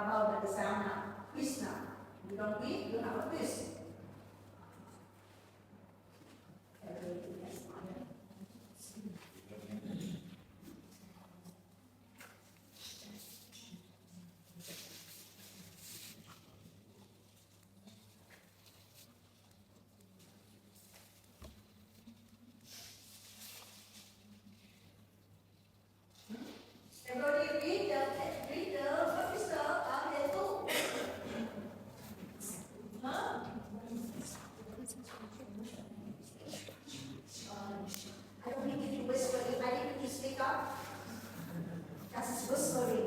about the exam now? Quiz now. You don't read, you have a quiz. Everybody read what is the Ahetuka? Huh? I don't need you whispering. I need you to speak up. That's whispering.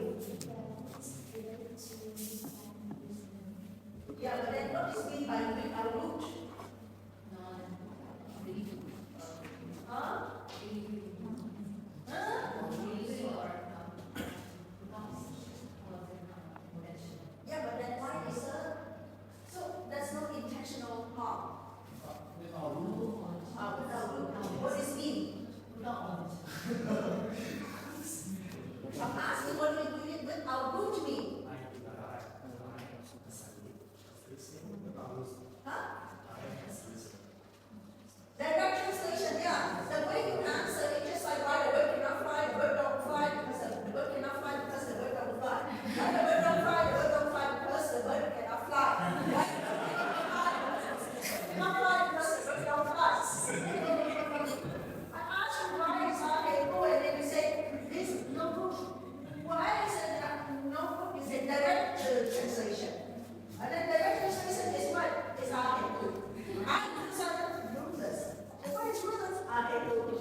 Yeah, but then what is mean by our root? Huh? Yeah, but then why is so that's not intentional harm. Without root. What does it mean? I'm asking what you do it without root mean. Huh? Direct translation, yeah. The way you answer it, just like why the bird cannot fly, the bird don't fly because the bird cannot fly because the bird don't fly. Why the bird don't fly, the bird don't fly because the bird cannot fly. Why the bird cannot fly because the bird don't fly. I asked you why is Ahetuka and then you say this no book. Why is it no book? Is it direct translation? And then direct translation is what? Is Ahetuka. Ahetuka are ruthless. And what is ruthless? Ahetuka.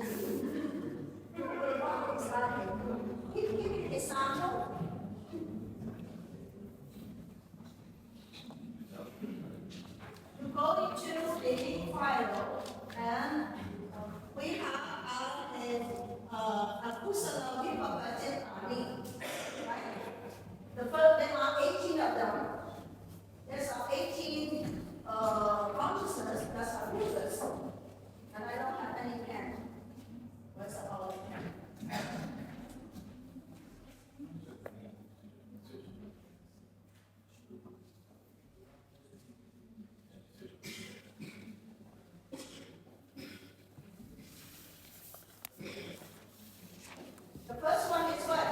What is Ahetuka? Give me an example. You go into the big file and we have a kusala vibhagajan ani, right? The first, there are 18 of them. There's 18 consciousness that's our rulers. And I don't have any pen. Where's the other pen? The first one is what?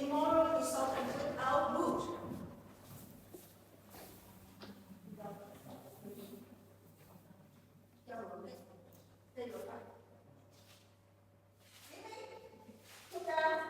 immoral resultant without root. Put down.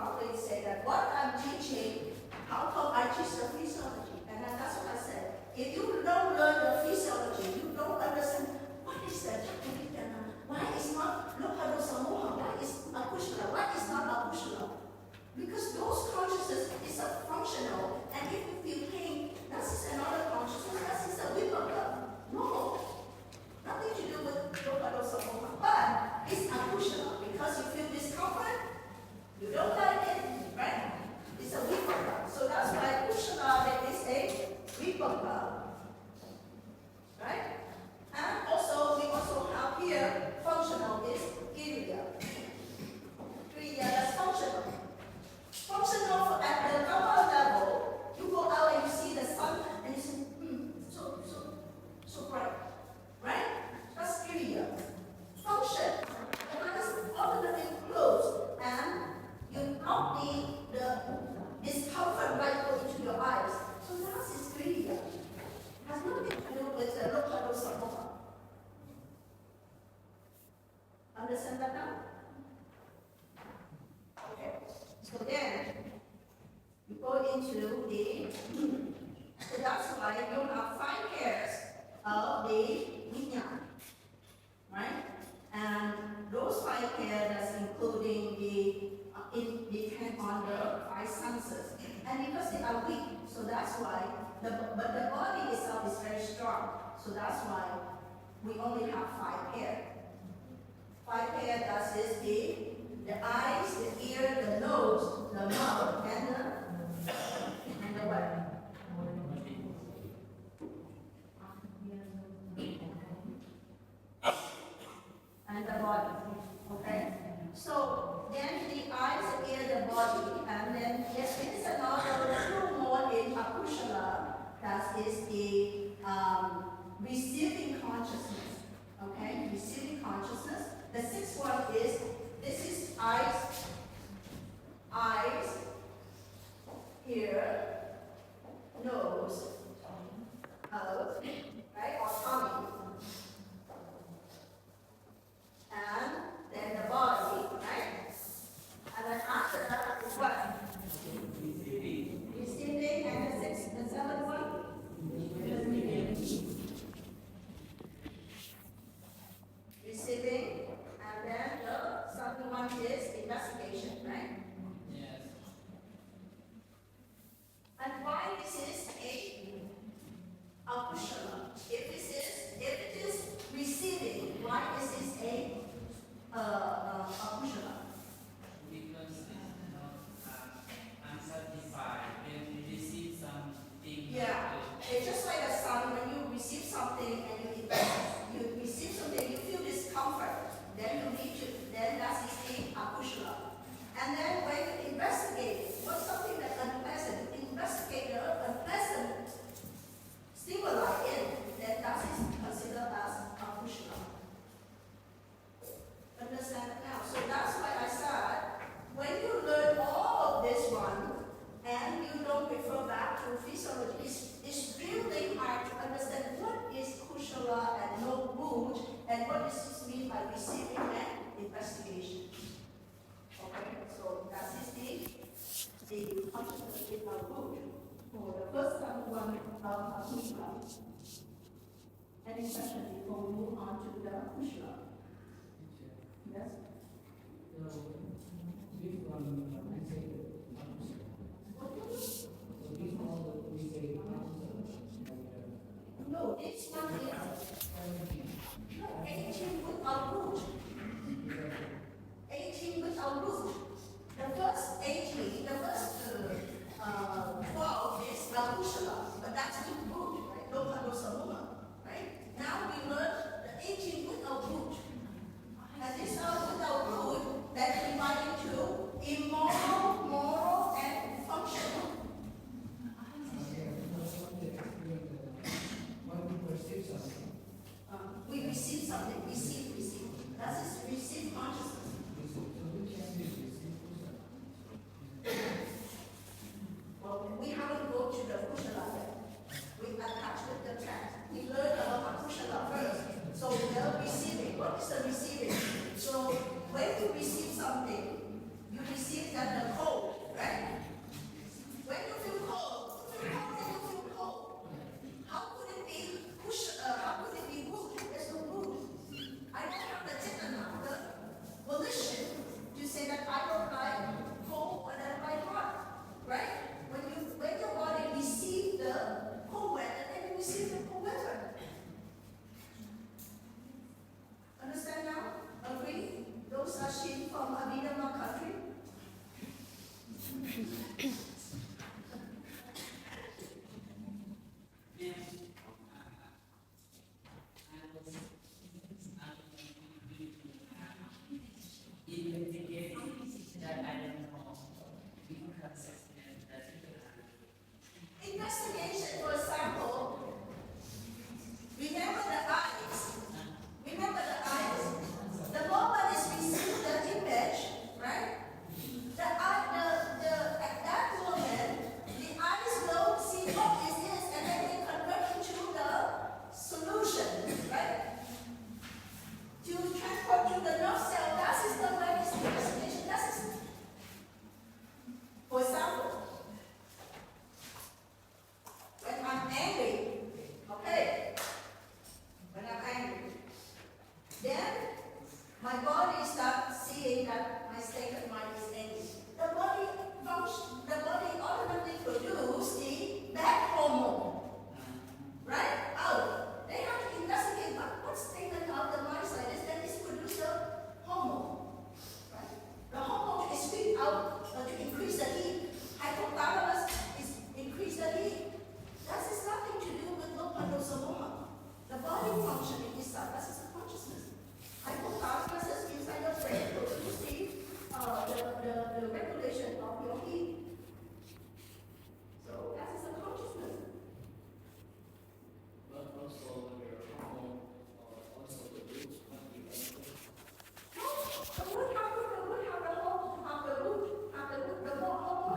probably say that what I'm teaching, how come I teach the physiology? And then that's what I said. If you don't learn the physiology, you don't understand what is the Jatavitana, why is not Lokado Samoha, why is Akushla, why is not Akushla? Because those consciousness is a functional, and if you feel pain, that is another consciousness, that is a vipaka. No, nothing to do with Lokado Samoha, but it's Akushla because you feel discomfort, you don't like it, right? It's a vipaka. So that's why Kushla is a vipaka, right? And also, we also have here, functional is Giriya. Giriya, that's functional. Functional at the lower level, you go out and you see the sun and you say, so bright, right? That's Giriya. Function. The eyes ordinarily closed and you not need the discomfort right go into your eyes. So that is Giriya. Has nothing to do with the Lokado Samoha. Understand that now? Okay. So then, you go into the, so that's why you have 5 pairs of the Vinyan, right? And those 5 pairs, that's including it depends on the 5 senses. And because they are weak, so that's why, but the body itself is very strong. So that's why we only have 5 pairs. 5 pairs, that is the eyes, the ear, the nose, the mouth, and the what? And the body. Okay? So then the eyes, the ear, the body, and then there is another 2 more in Akushala, that is the receiving consciousness. Okay? Receiving consciousness. The 6th one is, this is eyes, ear, nose, mouth, right, or tummy, and then the body, right? And then after that is what? Receiving, and the 7th one? Receiving, and then the 7th one is investigation, right? Yes. And why this is a Akushala? If it is receiving, why is this a Akushala? Because it's not unsatisfied when you receive something. Yeah, it's just like a sun. When you receive something and you receive something, you feel discomfort. Then you need to. Then that is the Akushala. And then when you investigate, what's something that's unpleasant? Investigate the unpleasant stimuli in, then that is considered as Akushala. Understand it now? So that's why I said, when you learn all of this one, and you don't refer back to physiology, it's really hard to understand what is Kushala and no mood, and what does this mean by receiving and investigation. Okay, so that is the consciousness in our mood for the first one of Akushala. Any question before we move on to the Kushala? Yes? No, this one is 18 without root. 18 without root. The first 18, the first 12 is Akushala, but that's with root, right? Lokado Samuma, right? Now we learn the 18 without root. And this without root, that divided into Investigation, for example, remember the eyes. Remember the eyes? The moment it's received the image, right? At that moment, the eyes will see what is this, and then they convert into the solution, right? To transport to the nerve cell. That is the way it's investigation. That is, for example, when I'm angry, okay? When I'm angry, then my body starts seeing that my state of mind is angry. The body automatically produces the bad hormone, right? Oh, they have to investigate what statement of the mind side is that is produce the hormone, right? The hormone is squeezed out to increase the heat. Hypothalamus is increase the heat. That is nothing to do with lopanosoloma. The body functioning itself, that is a consciousness. Hypothalamus is inside your brain to receive the regulation of your heat. So that is a consciousness. But also your hormone, also the root might be affected. No, the root have the hormone, the hormone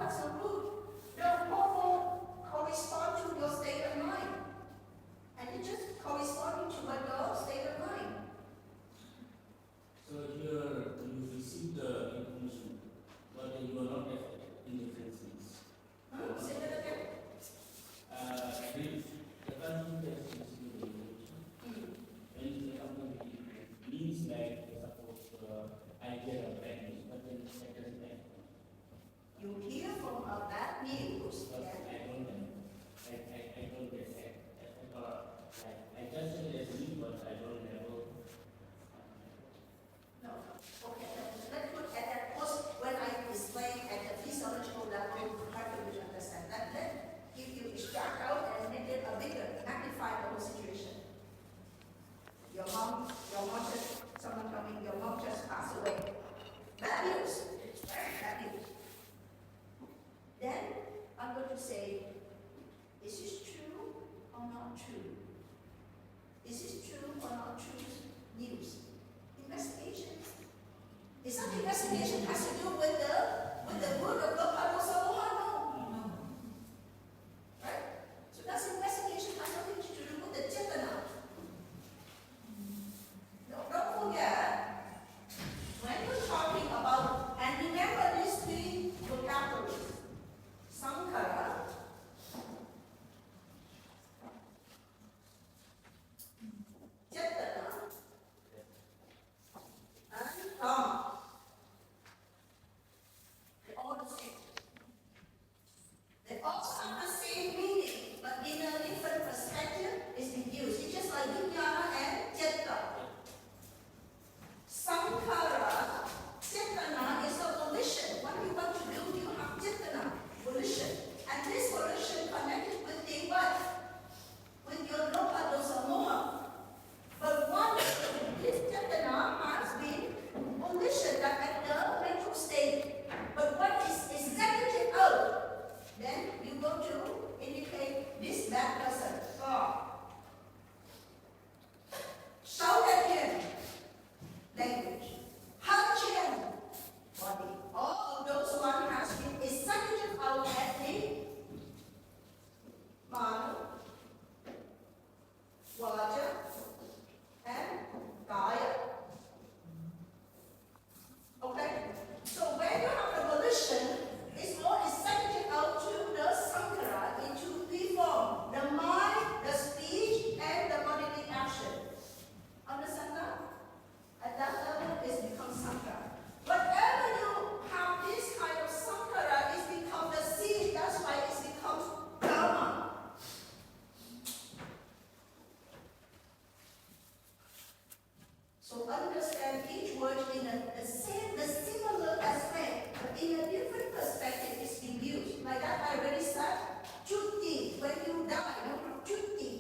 By that I already said, Chuti, when you die, you have Chuti.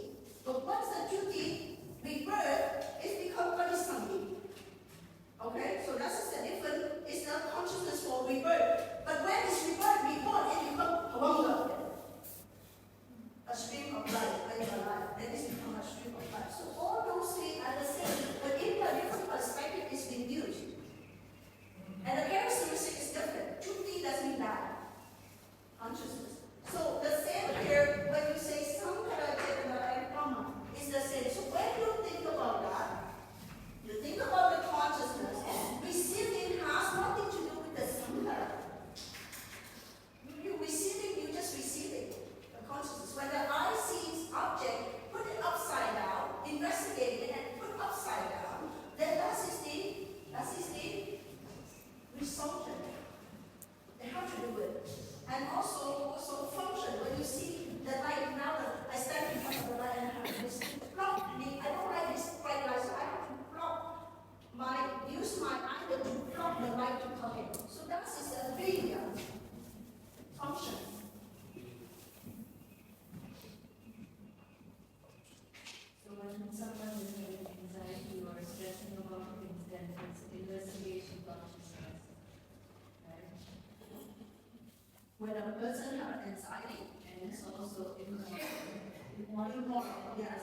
But once the Chuti rebirth, it becomes Parisamhi. Okay, so that's the difference. It's the consciousness for rebirth. But when it's rebirth, reborn, it becomes Hawanga. A stream of life, when you're alive. Then it's become a stream of life. So all those three are the same, but in a different perspective, it's been used. And the characteristic is different. Chuti doesn't mean that. Consciousness. So the same here, when you say Sankara, Chetana, and Brahma, it's the same. So when you think about that, you think about the consciousness, receiving has nothing to do with the Sankara. You receiving, you just receiving the consciousness. When the eye sees object, put it upside down, investigate it, and put upside down, then that is the resumption. They have to do it. And also function. When you see the light, now that I stand in front of the light and I have this block me, I don't like this bright light, so I have to use my eye to block the light to come in. So that is a very function. So when someone is having anxiety or stressing about things, then it's investigation consciousness, right? When a person has anxiety, And it's also immoral. yes,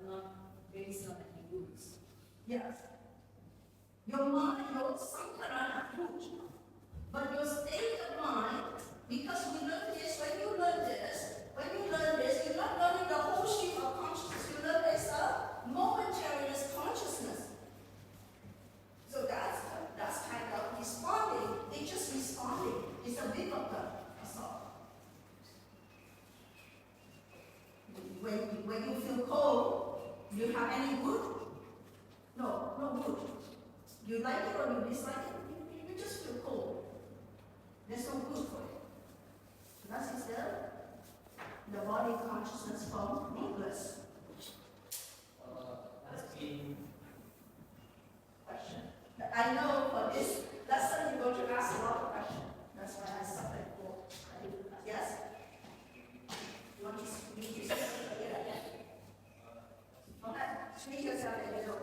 Not based on any rules. yes. Your mind, your sankara have roots. But your state of mind, because we learn this, when you learn this, you're not learning the whole stream of consciousness. You learn it's a momentariness consciousness. So that's kind of responding. It's just responding. It's a bit of that's all. When you feel cold, do you have any wood? No wood. You like it or you dislike it? You just feel cold. There's no wood for it. That is the body consciousness from rootless. That's been Question. I know for this lesson you're going to ask a lot of questions. That's why I started for. Yes? You want to speak yourself again? Okay. Speak yourself a little.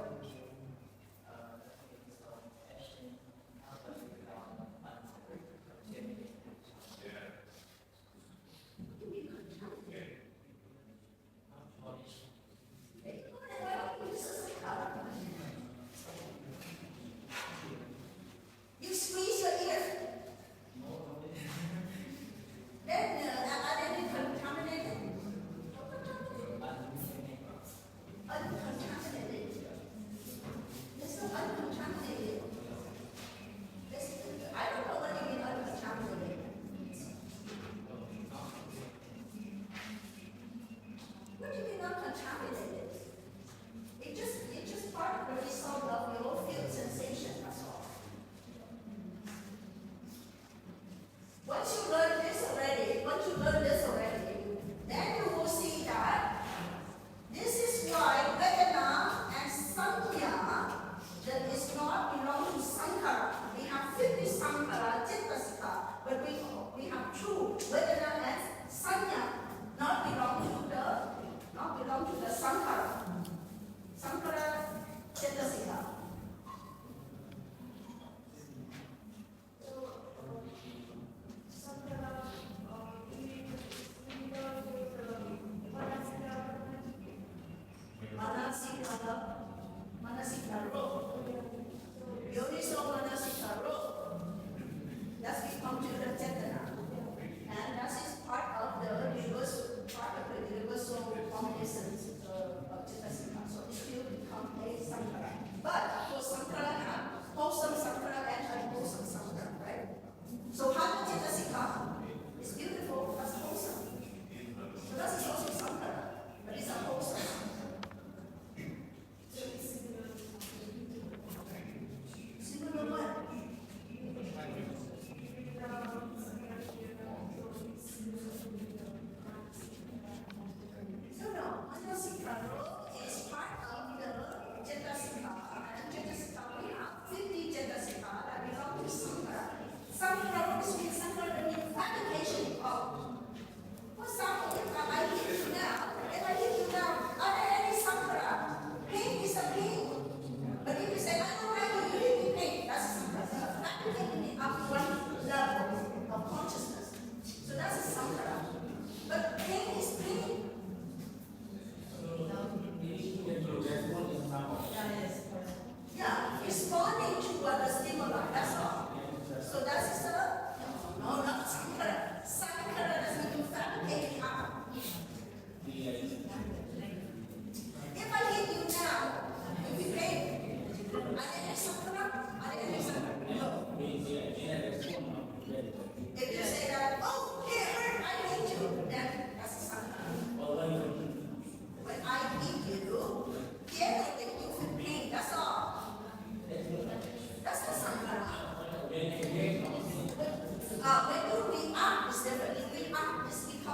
You squeeze your ear. Then are they contaminated? Uncontaminated. There's no uncontaminated. I don't know what you mean uncontaminated. What do you mean uncontaminated? It's just part of the result of your field sensation, that's all. Once you learn this already, then you will see that this is why Vedana and Sankhya that is not belong to Sankara. We have 50 Sankara, Chittasika, but we have two Vedana and Sanya not belong to the Sankara. Sankara, Chittasika. So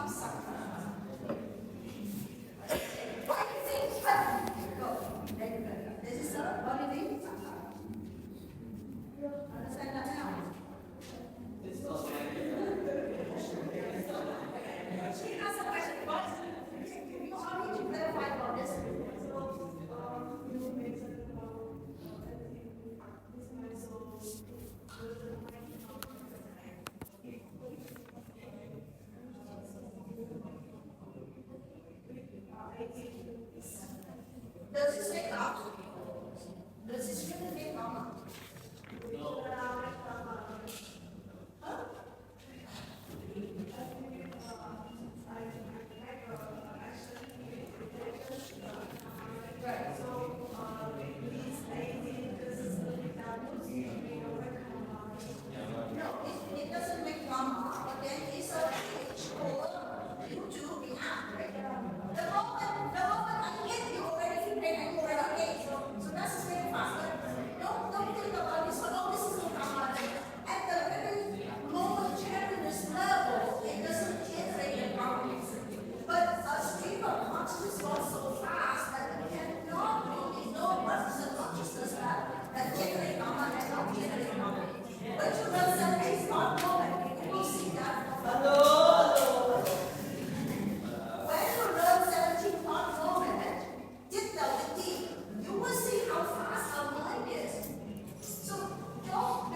become sankara. Why do you think? Go. This is what do you think? Sankara. You understand that now? She asked a question. What? You all need to clarify about this. Does this make up? Does this really make up? Huh? Right. No, it doesn't make drama, but then it's a pitch for you to react, right? The moment I hit you already feel pain and you already okay. So that's just very fast. But don't think about this. Oh, this is no drama. At the very momentariness level, it doesn't generate the drama. But a stream of consciousness goes so fast that we cannot really know what is the consciousness that generates drama and not generate drama. But you learn that it's not moment, you will see that. Hello. When you learn 17 part moment, you will see how fast our mind is. So don't,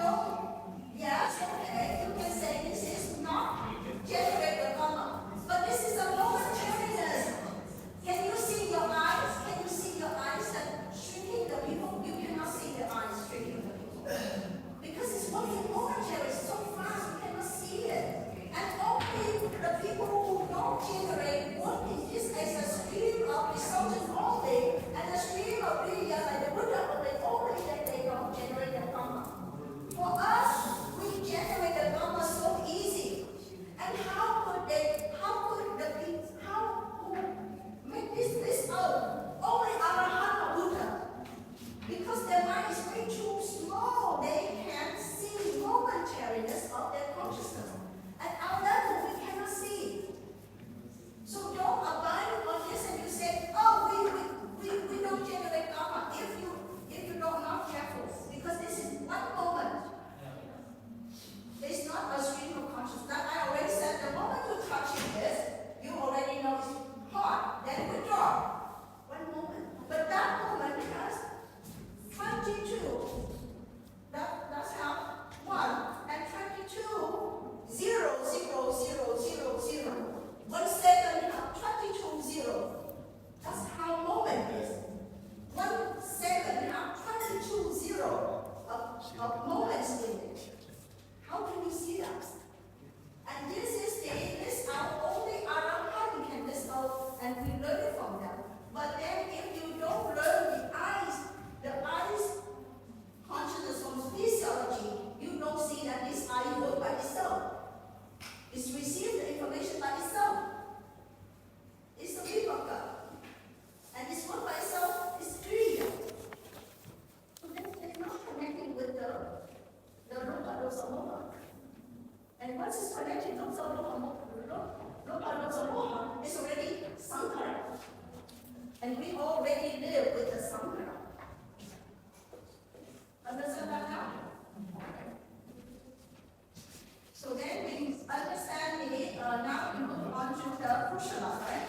yes, okay, you can say this is not generate the karma, but this is a momentariness. Can you see your eyes? Can you see your eyes that shrinking the people? You cannot see the eyes shrinking the people. Because it's only momentary, it's so fast, you cannot see it. And only the people who don't generate what in this case a stream of resultant only, and a stream of Vidya like the Buddha, but they only that they don't generate the karma. For us, we generate the karma so easy. And how could the people, who make this out? Only Arahant Buddha. Because their mind is way too small, they can't see momentariness of their consciousness. At our level, we cannot see. So don't abide on this and you say, oh, we don't generate karma if you're not careful. Because this is one moment. It's not a stream of consciousness. That I already said, the moment you're touching this, you already know it's hot, then withdraw. One moment. But that moment has 22. That's how 1 and 22, 0, 0, 0, 0, 0. 1 second, 22, 0. That's how moment is. 1 second, 22, 0 of moments in it. How can you see that? And this how only Arahant can list out, and we learn it from them. But then if you don't learn the eyes consciousness from physiology, you don't see that this eye works by itself. It's received the information by itself. It's the vipaka. And this work by itself is kriya. So it's not connecting with the rupa dosa moha. And once it's connected, dosa moha is already sankara. And we already live with the sankara. Understand that now? So then we understand now we move on to the kushala, right?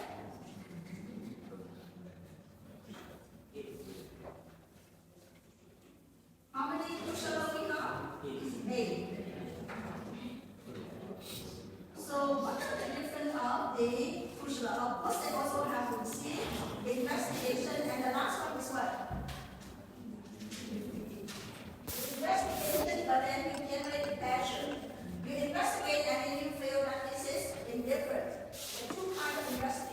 How many kushala we have? 8. So what are the difference of the kushala? Of course, they also have to see investigation, and the last one is what? Investigation, but then you generate passion. You investigate and then you feel that this is indifferent. The two kinds of investigation.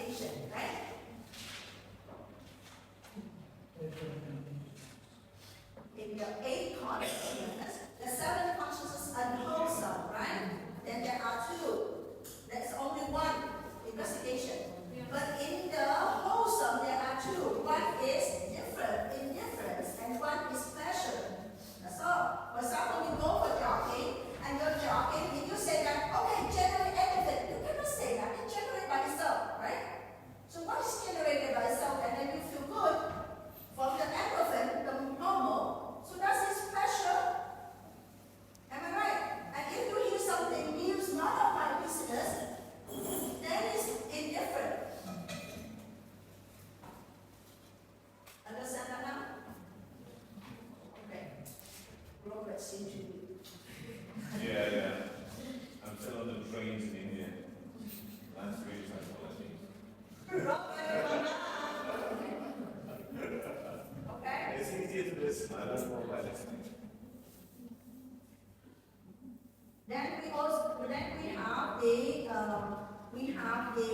we have the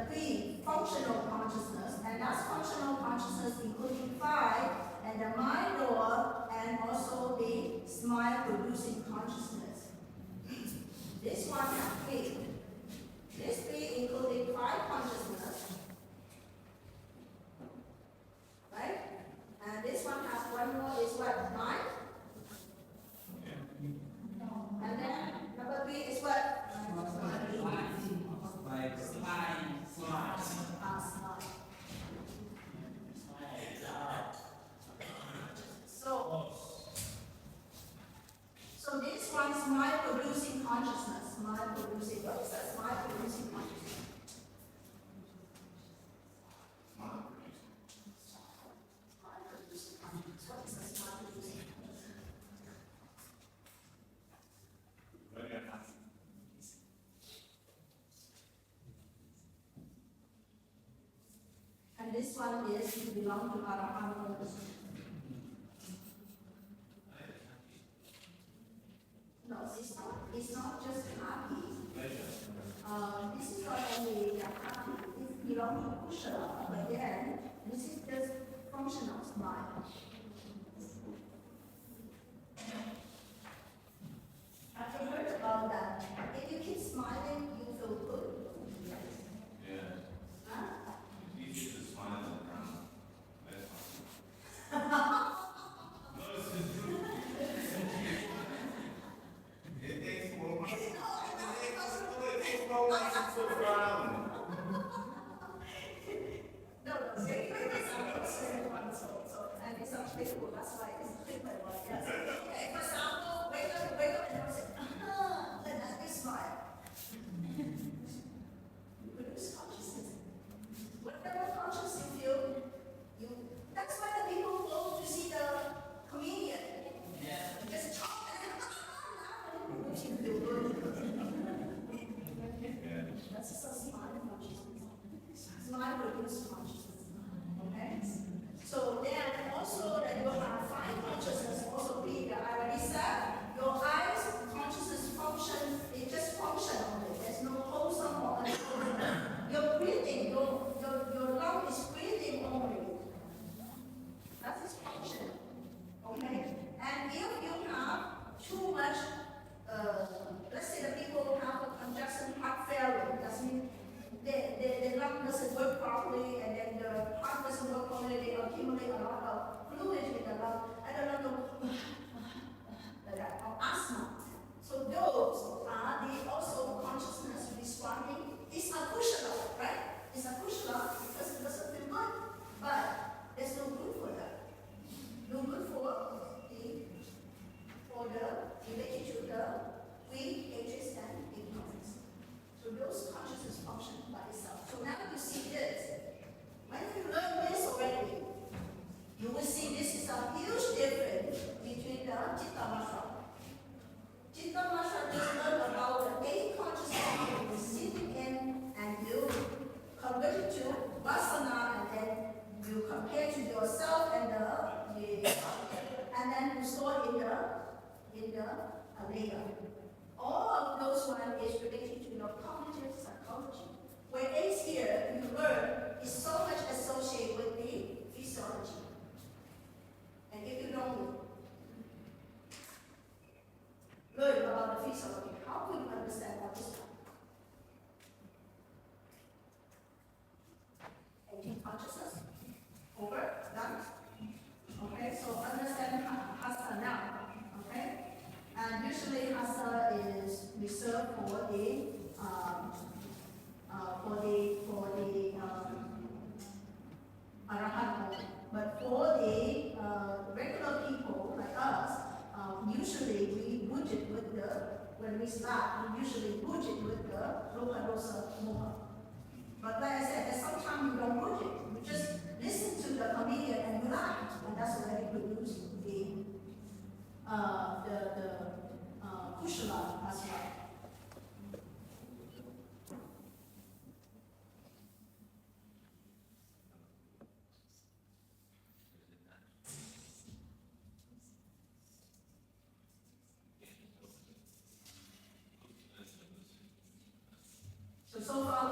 three functional consciousness, and that's functional consciousness including five, and the mind lower, and also the smile producing consciousness. This one has three. This three including five consciousness, right? And this one has one more is what? Mind. And then number three is what? So this one is mind producing consciousness. Mind producing. What is that? Mind producing consciousness. Mind producing consciousness. What is that? Mind producing consciousness. And this one is to belong to Abhidhamma Ahetuka. No, it's not just happy. This is not only happy, it belongs to Kushala, but then this is just functional smile. Have you heard about that? If you keep smiling, you feel good. Yeah. Huh? It's easy to smile and frown. That's fine. No, it's just true. It takes more money. It takes more money to frown. No, and it's actually cool. That's why it's different. Yes. Okay, for example, wake up and say, and then you smile. You produce consciousness. Whatever conscious you feel, that's why the people go to see the comedian. Yeah. Just talk and makes you feel good. Yeah. That's just a smile consciousness. Smile produces consciousness. Okay? So then also that you have fine consciousness also bigger. I already said your eyes consciousness function, it just function only. There's no wholesome or unwholesome. Your breathing, your lung is breathing only. That is function. Okay? And if you have too much, let's say the people have a congestion heart failure, that means the lung doesn't work properly, and then the heart doesn't work properly, they accumulate a lot of fluid in the lung, and the lung goes like that, or asthma. So those are the also consciousness responding. It's a kushala, right? It's a kushala because it doesn't feel good, but there's no good for that. No good for the related to the weak ages and ignorance. So those consciousness function by itself. So now you see this. When you learn this already, you will see this is a huge difference between the Chitta Matra. Chitta Matra just learn about the 8 consciousness you sitting in, and you convert it to Vasana, and then you compare to yourself and and then you store in the layer. All of those one is related to your cognitive psychology. Whereas here you learn is so much associated with the physiology. And if you don't learn about the physiology, how could you understand what is that? 18 consciousness. Over, done. Okay, so understand hasa now. Okay? And usually hasa is reserved for the arahant. But for the regular people like us, usually we budget with when we start, we usually budget with the loka dosa moha. But like I said, sometimes you don't budget. You just listen to the comedian and you laugh, and that's already produce the kushala as well. so far